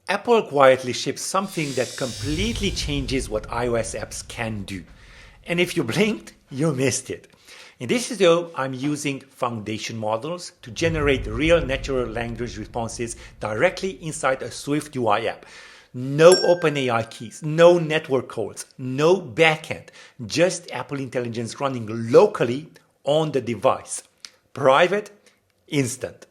Apple quietly ships something that completely changes what iOS apps can do. And if you blinked, you missed it. In this video, I'm using foundation models to generate real natural language responses directly inside a SwiftUI app. No OpenAI keys, no network calls, no backend, just Apple Intelligence running locally on the device. Private, instant,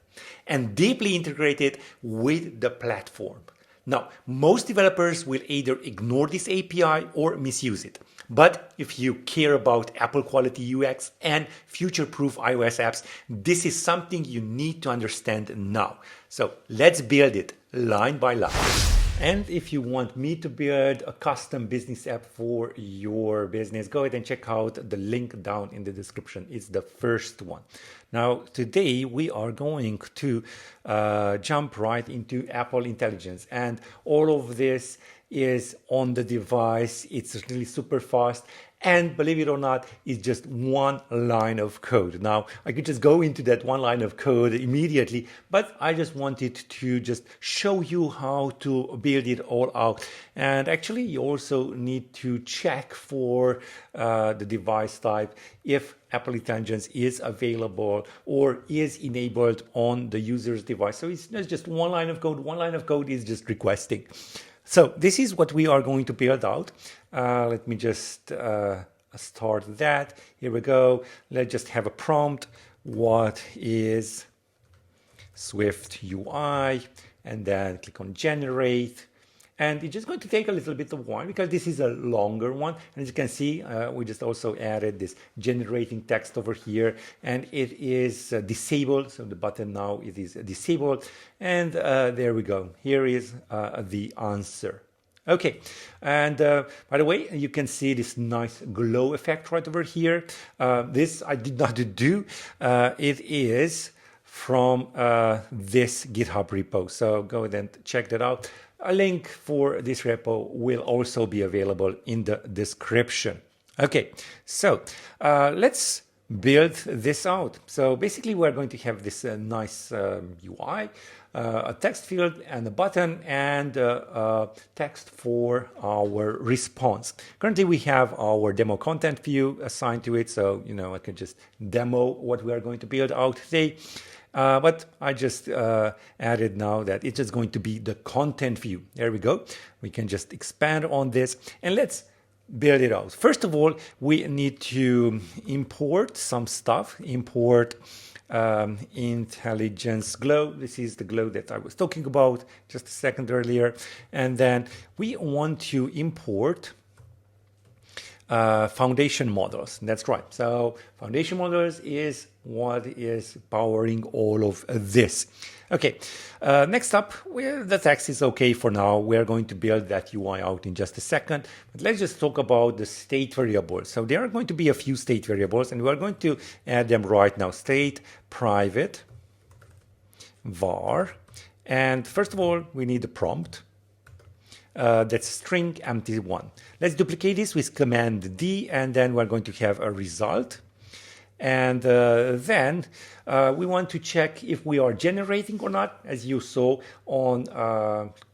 and deeply integrated with the platform. Now, most developers will either ignore this API or misuse it. But if you care about Apple quality UX and future-proof iOS apps, this is something you need to understand now. So let's build it line by line. And if you want me to build a custom business app for your business, go ahead and check out the link down in the description. It's the first one. Now, today we are going to jump right into Apple Intelligence, and all of this is on the device. It's really super fast. And believe it or not, it's just one line of code. Now, I could just go into that one line of code immediately, but I just wanted to just show you how to build it all out. And actually, you also need to check for the device type if Apple Intelligence is available or is enabled on the user's device. So it's not just one line of code. One line of code is just requesting. So this is what we are going to build out. Let me just start that. Here we go. Let's just have a prompt. What is SwiftUI? And then click on generate. And it's just going to take a little bit of while because this is a longer one. And as you can see, we just also added this generating text over here, and it is disabled. So the button now it is disabled. And there we go. Here is the answer. Okay, and by the way, you can see this nice glow effect right over here. This I did not do. It is from this GitHub repo. So go ahead and check that out. A link for this repo will also be available in the description. Okay, so let's build this out. So basically we're going to have this nice UI, a text field and a button, and text for our response. Currently we have our demo content view assigned to it, so I can just demo what we are going to build out today. But I just added now that it's just going to be the content view. There we go. We can just expand on this and let's build it out. First of all, we need to import some stuff. Import intelligence glow. This is the glow that I was talking about just a second earlier. And then we want to import foundation models. That's right. So foundation models is what is powering all of this. Okay, next up, the text is okay for now. We're going to build that UI out in just a second. But let's just talk about the state variables. So there are going to be a few state variables, and we're going to add them right now. State, private, var. And first of all, we need a prompt. That's string empty one. Let's duplicate this with Command D, and then we're going to have a result. And then we want to check if we are generating or not. As you saw on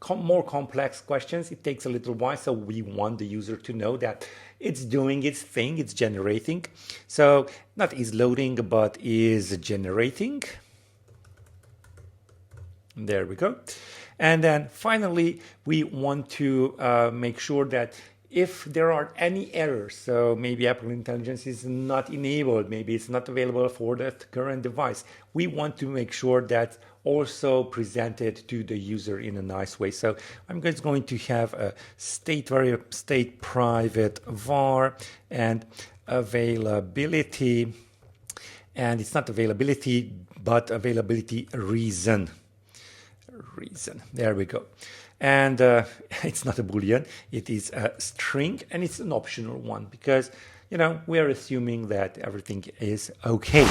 more complex questions, it takes a little while. So we want the user to know that it's doing its thing, it's generating. So not is loading, but is generating. There we go. And then finally, we want to make sure that if there are any errors, so maybe Apple Intelligence is not enabled, maybe it's not available for that current device, we want to make sure that's also presented to the user in a nice way. So I'm just going to have a state variable, state private var, and availability, and it's not availability, but availability reason. There we go. And it's not a Boolean, it is a string, and it's an optional one because, we are assuming that everything is okay.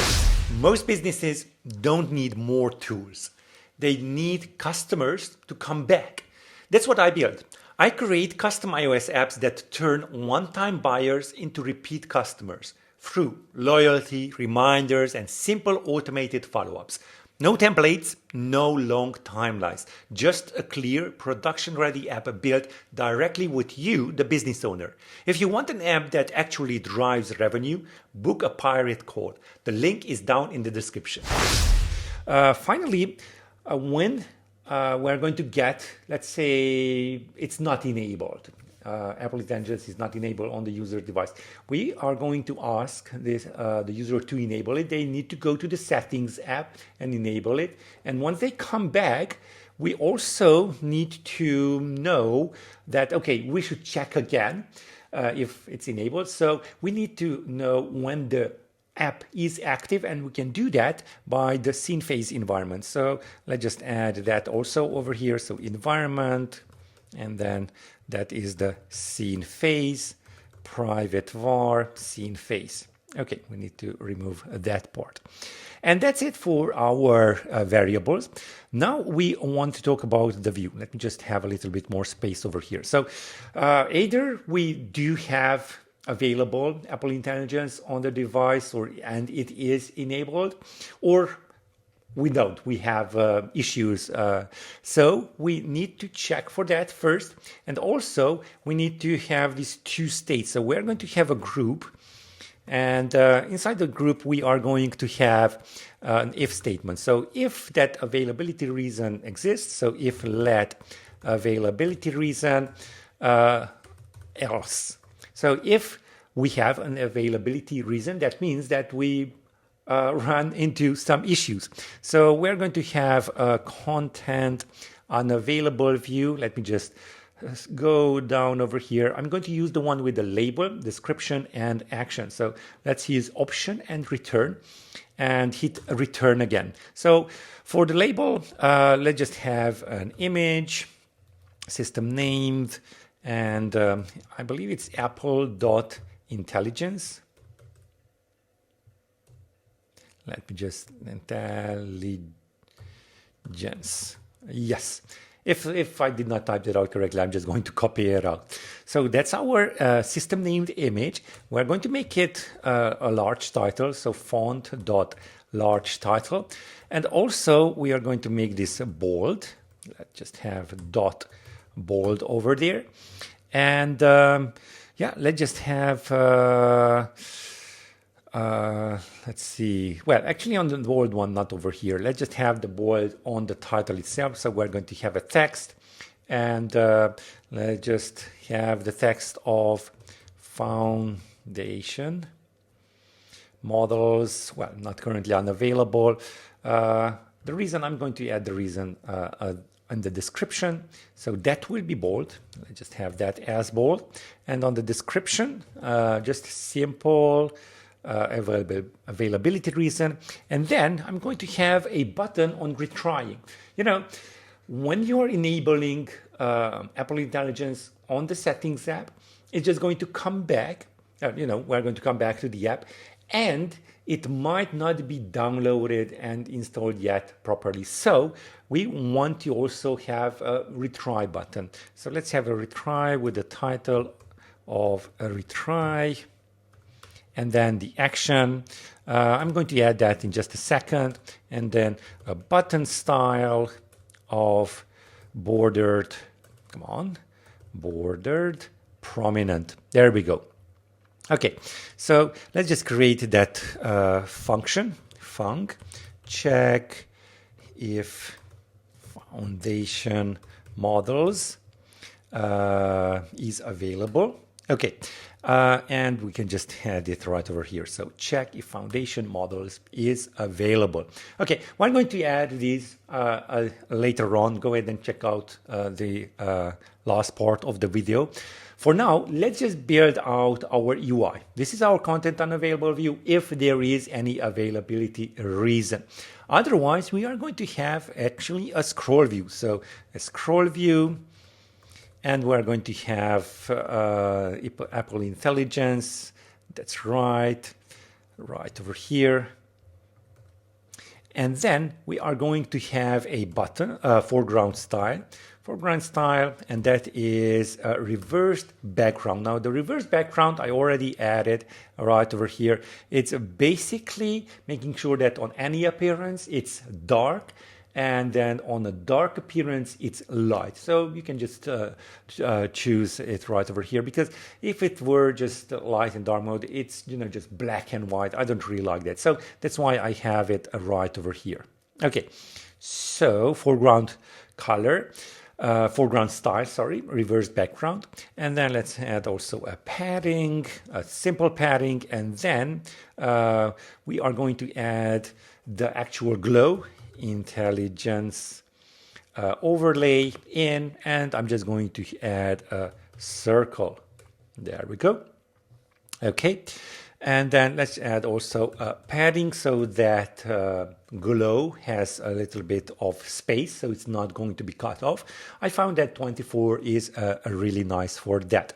Most businesses don't need more tools. They need customers to come back. That's what I build. I create custom iOS apps that turn one-time buyers into repeat customers through loyalty, reminders, and simple automated follow-ups. No templates, no long timelines, just a clear production-ready app built directly with you, the business owner. If you want an app that actually drives revenue, book a pirate call. The link is down in the description. Finally, when we're going to get, let's say it's not enabled, Apple Intelligence is not enabled on the user device, we are going to ask the user to enable it. They need to go to the settings app and enable it. And once they come back, we also need to know that, okay, we should check again if it's enabled. So we need to know when the app is active, and we can do that by the scene phase environment. So let's just add that also over here. So environment, and then that is the scene phase, private var, scene phase. Okay, we need to remove that part. And that's it for our variables. Now we want to talk about the view. Let me just have a little bit more space over here. So either we do have available Apple Intelligence on the device, and it is enabled, or we don't. We have issues. So we need to check for that first. And also we need to have these two states. So we're going to have a group, and inside the group we are going to have an if statement. So if that availability reason exists, so if let availability reason else. So if we have an availability reason, that means that we run into some issues. So we're going to have a content unavailable view. Let me just go down over here. I'm going to use the one with the label, description, and action. So let's use option and return, and hit return again. So for the label, let's just have an image, system named, and I believe it's apple.intelligence. Let me just intelligence. Yes. If I did not type that out correctly, I'm just going to copy it out. So that's our system named image. We're going to make it a large title. So font.large title. And also we are going to make this bold. Let's just have dot bold over there. And yeah, let's just have, let's see. Well, actually on the bold one, not over here. Let's just have the bold on the title itself. So we're going to have a text, and let's just have the text of Foundation Models. Well, not currently unavailable. The reason, I'm going to add the reason in the description. So that will be bold. Let's just have that as bold. And on the description, just simple availability reason. And then I'm going to have a button on retrying. You know, when you are enabling Apple Intelligence on the settings app, it's just going to come back. You know, we're going to come back to the app, and it might not be downloaded and installed yet properly. So we want to also have a retry button. So let's have a retry with the title of a retry, and then the action. I'm going to add that in just a second. And then a button style of bordered, come on, bordered prominent. There we go. Okay, so let's just create that function, func, check if foundation models is available. Okay, and we can just add it right over here. So check if foundation models is available. Okay, we're going to add these later on. Go ahead and check out the last part of the video. For now, let's just build out our UI. This is our content unavailable view if there is any availability reason. Otherwise, we are going to have actually a scroll view. So a scroll view, and we're going to have Apple Intelligence. That's right over here. And then we are going to have a button, foreground style, foreground style, and that is a reversed background. Now the reversed background I already added right over here. It's basically making sure that on any appearance it's dark, and then on a dark appearance it's light. So you can just choose it right over here, because if it were just light and dark mode, it's just black and white. I don't really like that, so that's why I have it right over here. Okay, so foreground color, foreground style, sorry, reverse background, and then let's add also a padding, a simple padding, and then we are going to add the actual glow intelligence overlay in, and I'm just going to add a circle. There we go. Okay, and then let's add also padding so that glow has a little bit of space, so it's not going to be cut off. I found that 24 is really nice for that.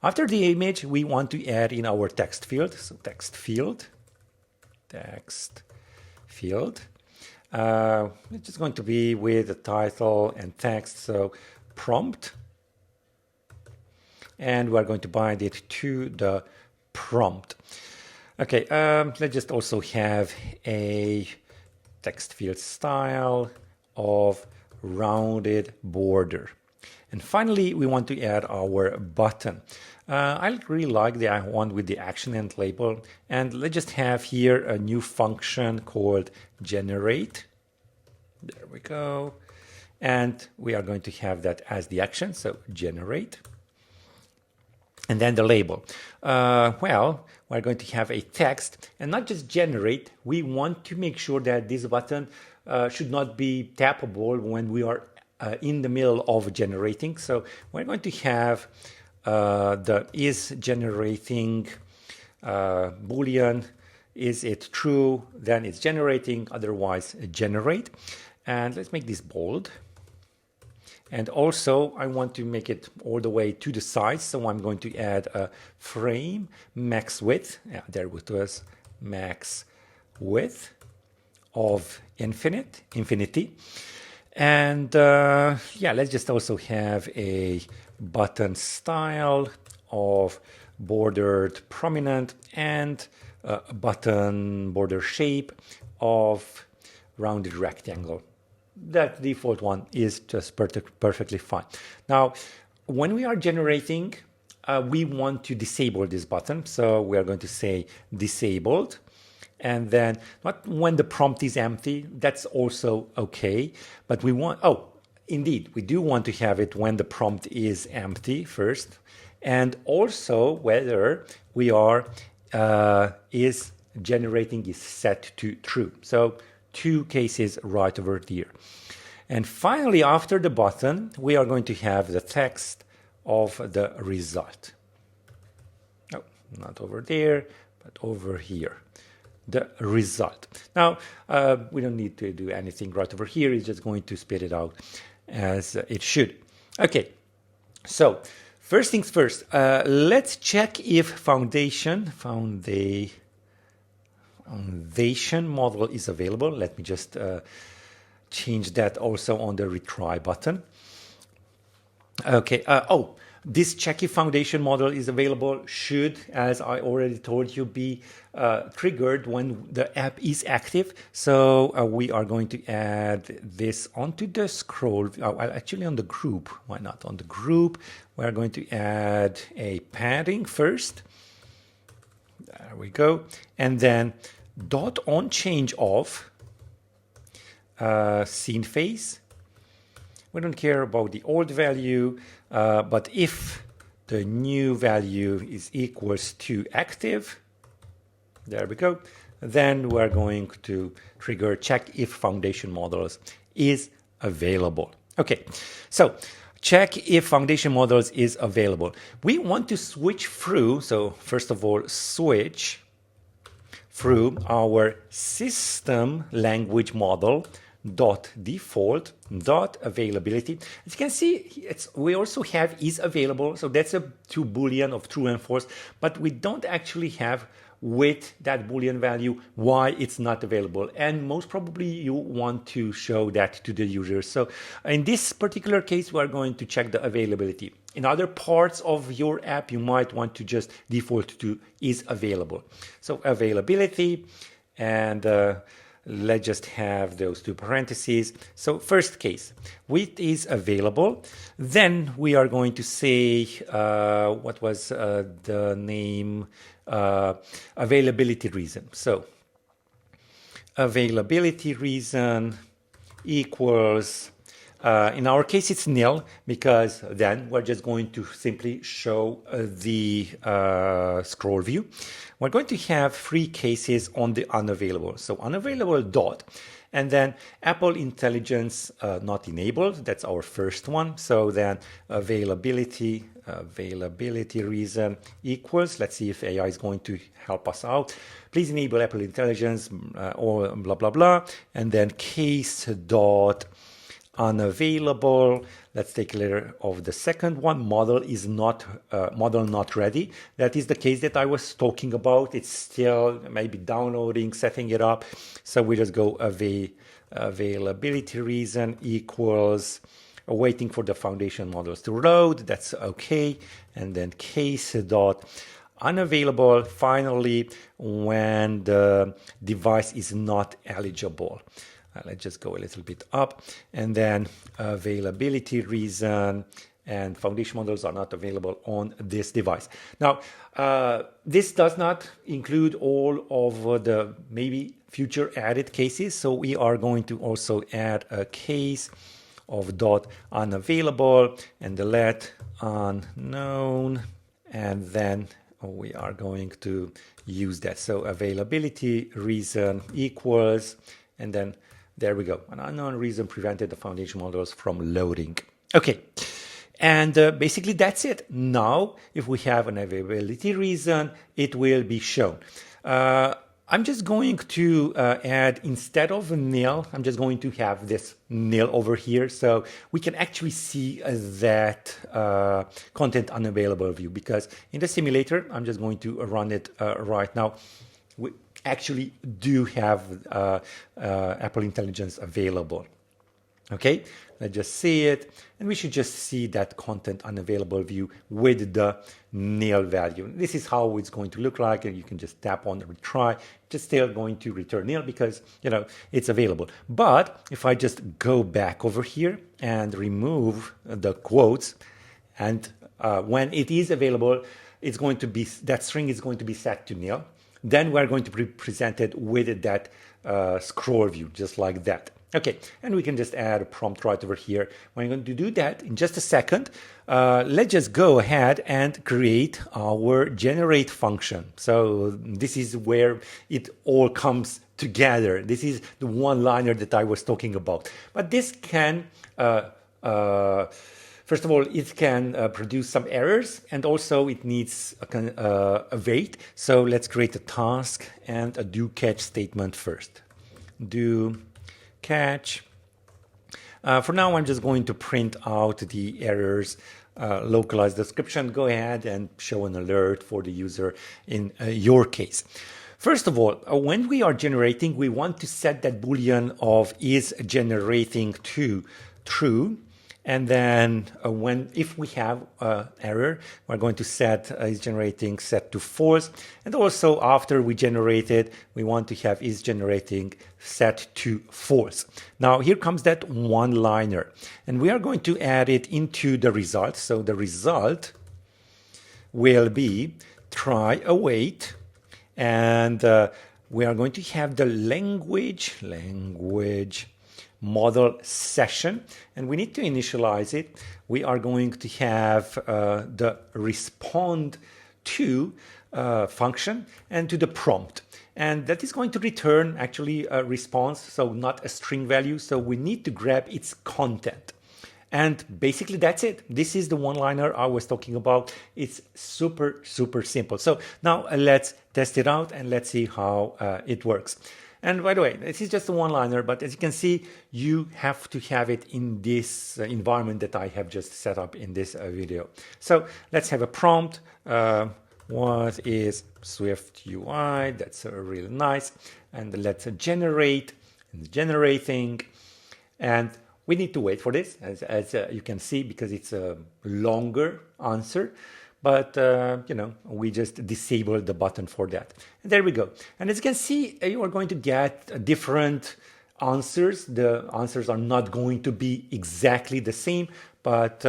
After the image, we want to add in our text field. So text field. It's just going to be with the title and text, so prompt, and we're going to bind it to the prompt. Okay, let's just also have a text field style of rounded border. And finally, we want to add our button. I really like the one with the action and label. And let's just have here a new function called generate. There we go. And we are going to have that as the action, so generate. And then the label. Well, we're going to have a text, and not just generate. We want to make sure that this button should not be tappable when we are in the middle of generating. So we're going to have the is generating boolean. Is it true? Then it's generating, otherwise generate. And let's make this bold. And also I want to make it all the way to the size, so I'm going to add a frame max width. Yeah, there it was, max width of infinity. And yeah, let's just also have a button style of bordered prominent, and a button border shape of rounded rectangle. That default one is just perfectly fine. Now, when we are generating, we want to disable this button. So we are going to say disabled. And then not when the prompt is empty, that's also okay. But we want, indeed, we do want to have it when the prompt is empty first. And also whether we are, is generating is set to true. So two cases right over there. And finally, after the button, we are going to have the text of the result. Oh, not over there, but over here. The result. Now, we don't need to do anything right over here. It's just going to spit it out as it should. Okay, so first things first, let's check if foundation model is available. Let me just change that also on the retry button. Okay, this check if foundation model is available should, as I already told you, be triggered when the app is active. So we are going to add this onto the scroll, actually on the group. Why not on the group? We're going to add a padding first. There we go. And then dot on change of scene face. We don't care about the old value, but if the new value is equals to active, there we go, then we're going to trigger check if foundation models is available. Okay, so check if foundation models is available. We want to switch through, so first of all, switch through our system language model dot default dot availability. As you can see, we also have is available, so that's a two boolean of true and false, but we don't actually have with that Boolean value why it's not available. And most probably you want to show that to the user. So in this particular case, we are going to check the availability. In other parts of your app, you might want to just default to is available. So availability, and let's just have those two parentheses. So first case, with is available. Then we are going to say, what was the name? Availability reason. So availability reason equals, in our case, it's nil, because then we're just going to simply show the scroll view. We're going to have three cases on the unavailable. So unavailable dot, and then Apple Intelligence not enabled. That's our first one. So then availability reason equals, let's see if AI is going to help us out. Please enable Apple Intelligence or blah, blah, blah. And then case dot unavailable. Let's take a letter of the second one. Model is not model not ready. That is the case that I was talking about. It's still maybe downloading, setting it up. So we just go availability reason equals waiting for the foundation models to load. That's okay. And then case dot unavailable finally when the device is not eligible. Let's just go a little bit up, and then availability reason and foundation models are not available on this device. Now, this does not include all of the maybe future added cases. So we are going to also add a case of dot unavailable and the let unknown, and then we are going to use that. So availability reason equals, and then there we go. An unknown reason prevented the foundation models from loading. Okay. And basically that's it. Now, if we have an availability reason, it will be shown. I'm just going to add, instead of nil, I'm just going to have this nil over here. So we can actually see that content unavailable view, because in the simulator, I'm just going to run it right now. We actually do have Apple Intelligence available. Okay, let's just see it, and we should just see that content unavailable view with the nil value. This is how it's going to look like, and you can just tap on retry. Just still going to return nil because it's available. But if I just go back over here and remove the quotes, and when it is available, it's going to be, that string is going to be set to nil. Then we're going to be presented with that scroll view, just like that. Okay, and we can just add a prompt right over here. We're going to do that in just a second. Let's just go ahead and create our generate function. So this is where it all comes together. This is the one-liner that I was talking about. But this can, first of all, it can produce some errors, and also it needs a wait. So let's create a task and a do catch statement first. Do catch. For now, I'm just going to print out the errors, localized description. Go ahead and show an alert for the user in your case. First of all, when we are generating, we want to set that Boolean of is generating to true. And then if we have error, we're going to set is generating set to false. And also after we generate it, we want to have is generating set to false. Now here comes that one-liner, and we are going to add it into the result. So the result will be try await, and we are going to have the language model session, and we need to initialize it. We are going to have the respond to function and to the prompt, and that is going to return actually a response, so not a string value. So we need to grab its content, and basically that's it. This is the one-liner I was talking about. It's super simple. So now let's test it out and let's see how it works. And by the way, this is just a one-liner, but as you can see, you have to have it in this environment that I have just set up in this video. So let's have a prompt, what is SwiftUI. That's really nice. And let's generate and generating. And we need to wait for this, as you can see, because it's a longer answer. But, we just disabled the button for that. And there we go. And as you can see, you are going to get different answers. The answers are not going to be exactly the same, but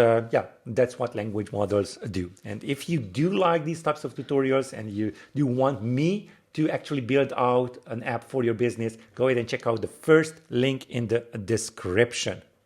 that's what language models do. And if you do like these types of tutorials and you do want me to actually build out an app for your business, go ahead and check out the first link in the description.